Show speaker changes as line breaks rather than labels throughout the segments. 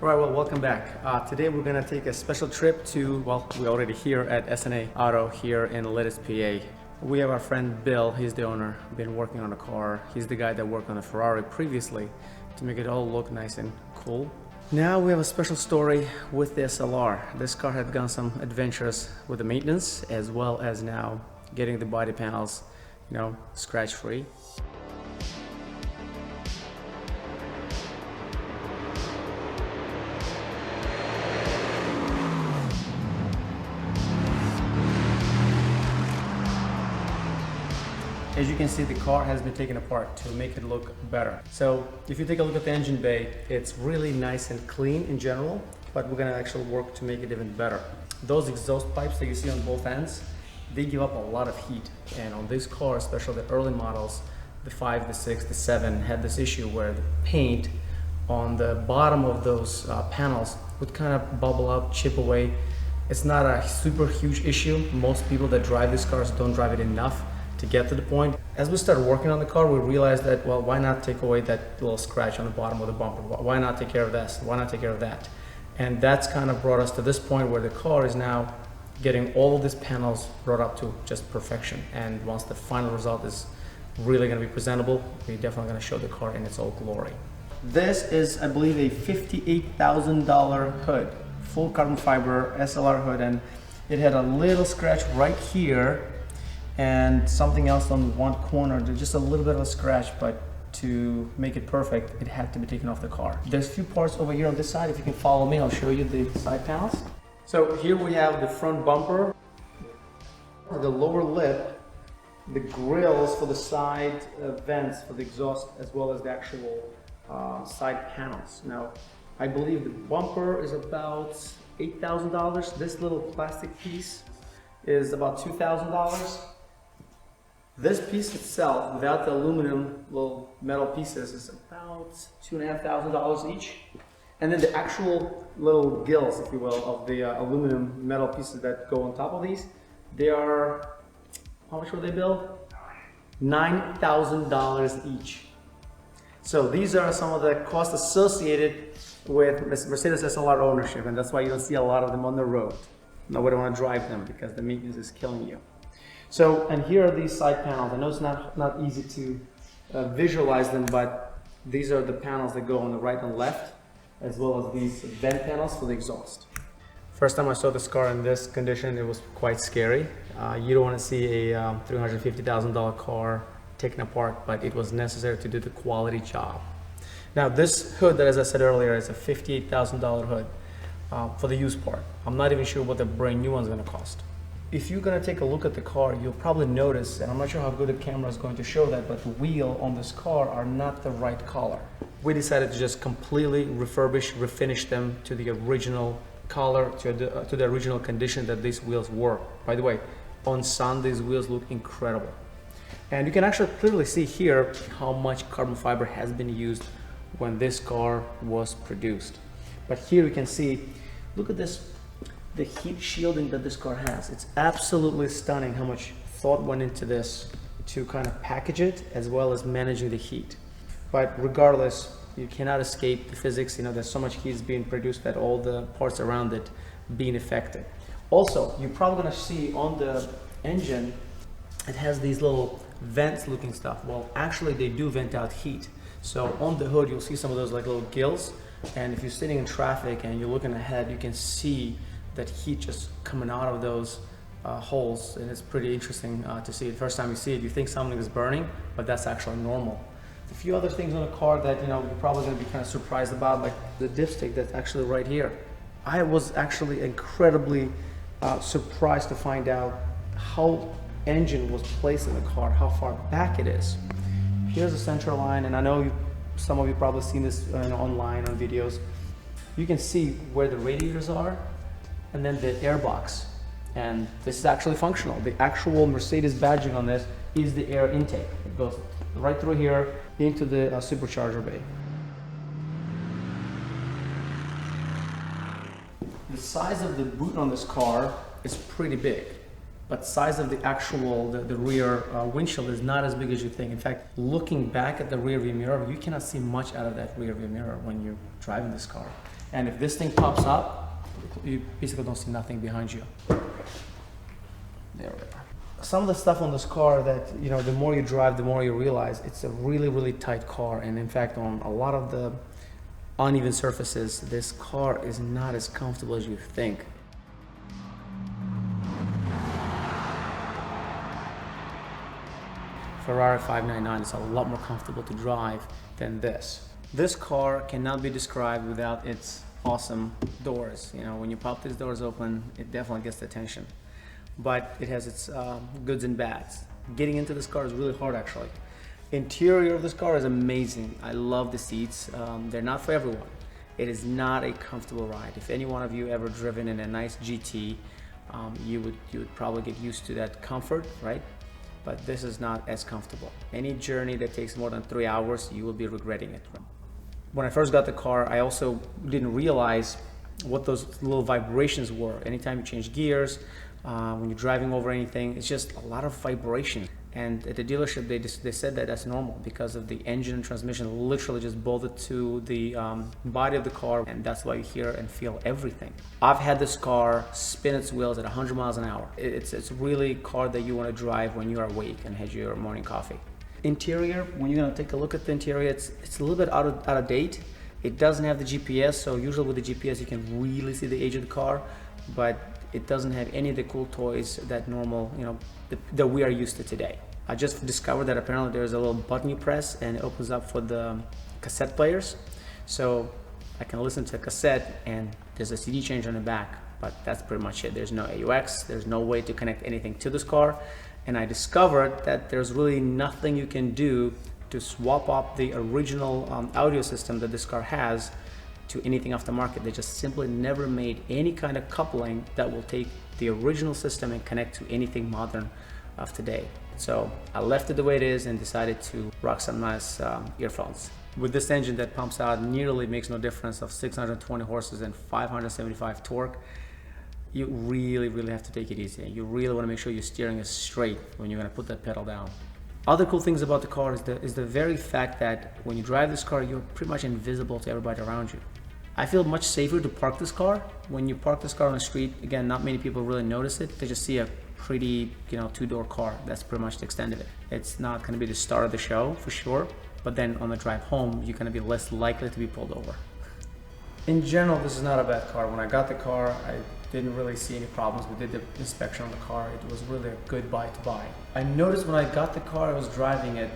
All right, well, welcome back. Today we're gonna take a special trip to, well, we're already here at SNA Auto here in Lititz, PA. We have our friend Bill, he's the owner, been working on the car. He's the guy that worked on the Ferrari previously to make it all look nice and cool. Now we have a special story with the SLR. This car had gone some adventures with the maintenance as well as now getting the body panels, scratch free. As you can see, the car has been taken apart to make it look better. So if you take a look at the engine bay, it's really nice and clean in general, but we're gonna actually work to make it even better. Those exhaust pipes that you see on both ends, they give up a lot of heat. And on this car, especially the early models, the 5, the 6, the 7, had this issue where the paint on the bottom of those panels would kind of bubble up, chip away. It's not a super huge issue. Most people that drive these cars don't drive it enough to get to the point. As we started working on the car, we realized that, well, why not take away that little scratch on the bottom of the bumper? Why not take care of this? Why not take care of that? And that's kind of brought us to this point where the car is now getting all of these panels brought up to just perfection. And once the final result is really going to be presentable, we're definitely going to show the car in its all glory. This is, I believe, a $58,000 hood, full carbon fiber SLR hood, and it had a little scratch right here and something else on one corner, just a little bit of a scratch, but to make it perfect, it had to be taken off the car. There's a few parts over here on this side. If you can follow me, I'll show you the side panels. So here we have the front bumper, the lower lip, the grills for the side vents for the exhaust, as well as the actual side panels. Now, I believe the bumper is about $8,000. This little plastic piece is about $2,000. This piece itself, without the aluminum little metal pieces, is about $2,500 each. And then the actual little gills, if you will, of the aluminum metal pieces that go on top of these, they are, how much were they, Bill? $9,000 each. So these are some of the costs associated with Mercedes SLR ownership, and that's why you don't see a lot of them on the road. Nobody want to drive them because the maintenance is killing you. So, and here are these side panels. I know it's not easy to visualize them, but these are the panels that go on the right and left, as well as these vent panels for the exhaust. First time I saw this car in this condition, it was quite scary. You don't want to see a $350,000 car taken apart, but it was necessary to do the quality job. Now this hood, that as I said earlier, is a $58,000 hood for the used part. I'm not even sure what the brand new one's going to cost. If you're going to take a look at the car, you'll probably notice, and I'm not sure how good the camera is going to show that, but the wheel on this car are not the right color. We decided to just completely refurbish, refinish them to the original color, to the original condition that these wheels were. By the way, on sun, these wheels look incredible. And you can actually clearly see here how much carbon fiber has been used when this car was produced. But here you can see, look at this, the heat shielding that this car has. It's absolutely stunning how much thought went into this to kind of package it as well as managing the heat. But regardless, you cannot escape the physics. There's so much heat being produced that all the parts around it being affected. Also, you're probably gonna see on the engine, it has these little vents looking stuff. Well, actually they do vent out heat. So on the hood, you'll see some of those like little gills. And if you're sitting in traffic and you're looking ahead, you can see that heat just coming out of those holes, and it's pretty interesting to see it. First time you see it, you think something is burning, but that's actually normal. A few other things on the car that you're probably going to be kind of surprised about, like the dipstick that's actually right here. I was actually incredibly surprised to find out how engine was placed in the car, how far back it is. Here's the center line, and I know some of you probably seen this online on videos. You can see where the radiators are, and then the air box. And this is actually functional. The actual Mercedes badging on this is the air intake. It goes right through here into the supercharger bay. The size of the boot on this car is pretty big, but size of the actual, the rear windshield is not as big as you think. In fact, looking back at the rear view mirror, you cannot see much out of that rear view mirror when you're driving this car. And if this thing pops up, you basically don't see nothing behind you. There we are. Some of the stuff on this car that, you know, the more you drive, the more you realize it's a really, really tight car. And in fact, on a lot of the uneven surfaces, this car is not as comfortable as you think. Ferrari 599 is a lot more comfortable to drive than this. This car cannot be described without its awesome doors. You know, when you pop these doors open, it definitely gets the attention. But it has its goods and bads. Getting into this car is really hard, actually. Interior of this car is amazing. I love the seats. They're not for everyone. It is not a comfortable ride. If any one of you ever driven in a nice GT, you would probably get used to that comfort, right? But this is not as comfortable. Any journey that takes more than 3 hours, you will be regretting it. When I first got the car, I also didn't realize what those little vibrations were. Anytime you change gears, when you're driving over anything, it's just a lot of vibration. And at the dealership, they said that that's normal because of the engine and transmission literally just bolted to the body of the car, and that's why you hear and feel everything. I've had this car spin its wheels at 100 miles an hour. It's really a car that you want to drive when you are awake and had your morning coffee. Interior, when you're going to take a look at the interior, it's a little bit out of date. It doesn't have the GPS, so usually with the GPS you can really see the age of the car, but it doesn't have any of the cool toys that that we are used to today. I just discovered that apparently there's a little button you press and it opens up for the cassette players. So I can listen to a cassette and there's a CD changer on the back, but that's pretty much it. There's no AUX, there's no way to connect anything to this car. And I discovered that there's really nothing you can do to swap up the original audio system that this car has to anything off the market. They just simply never made any kind of coupling that will take the original system and connect to anything modern of today. So I left it the way it is and decided to rock some nice earphones. With this engine that pumps out nearly makes no difference of 620 horses and 575 torque, you really have to take it easy. You really want to make sure your steering is straight when you're going to put that pedal down. Other cool things about the car is the very fact that when you drive this car, you're pretty much invisible to everybody around you. I feel much safer to park this car. When you park this car on the street, again, not many people really notice it. They just see a pretty, two-door car. That's pretty much the extent of it. It's not going to be the star of the show for sure, but then on the drive home, you're going to be less likely to be pulled over. In general, this is not a bad car. When I got the car, I didn't really see any problems. We did the inspection on the car. It was really a good buy to buy. I noticed when I got the car, I was driving it,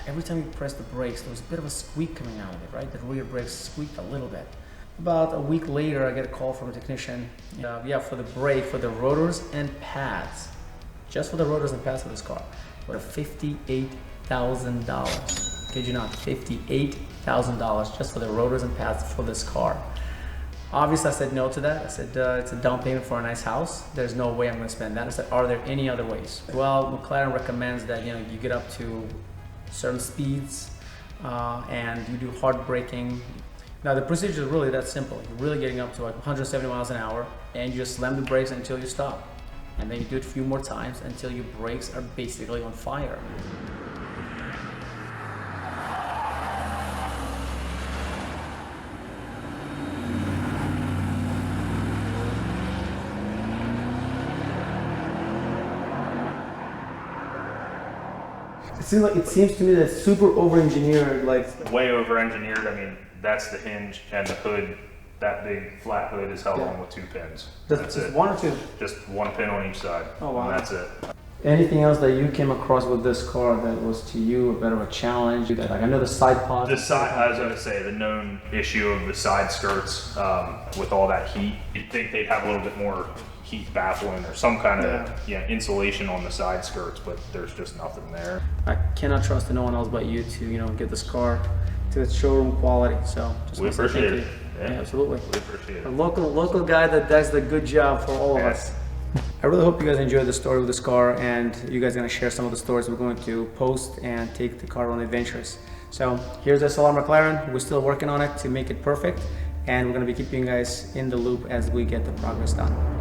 every time you press the brakes, there was a bit of a squeak coming out of it, right? The rear brakes squeaked a little bit. About a week later, I get a call from a technician. For the brake, for the rotors and pads, just for the rotors and pads of this car, for $58,000. Kid you not, $58,000 just for the rotors and pads for this car. Obviously, I said no to that. I said it's a down payment for a nice house. There's no way I'm going to spend that. I said, are there any other ways? Well, McLaren recommends that you get up to certain speeds and you do hard braking. Now the procedure is really that simple. You're really getting up to like 170 miles an hour and you just slam the brakes until you stop. And then you do it a few more times until your brakes are basically on fire. It seems to me that it's super over-engineered, like
way over-engineered. I mean, that's the hinge and the hood. That big flat hood is held on with 2 pins.
That's it. One or two?
Just 1 pin on each side. Oh wow. And that's it.
Anything else that you came across with this car that was to you a bit of a challenge? Like I know the side pods.
I was going to say the known issue of the side skirts with all that heat. You'd think they'd have a little bit more heat baffling or some kind of insulation on the side skirts, but there's just nothing there. I cannot trust no one else but you to get this car to its showroom quality. So just we appreciate it. Yeah, absolutely. We appreciate it. A local guy that does the good job for all of us. I really hope you guys enjoyed the story with this car, and you guys are going to share some of the stories we're going to post and take the car on adventures. So here's SLR McLaren. We're still working on it to make it perfect, and we're going to be keeping you guys in the loop as we get the progress done.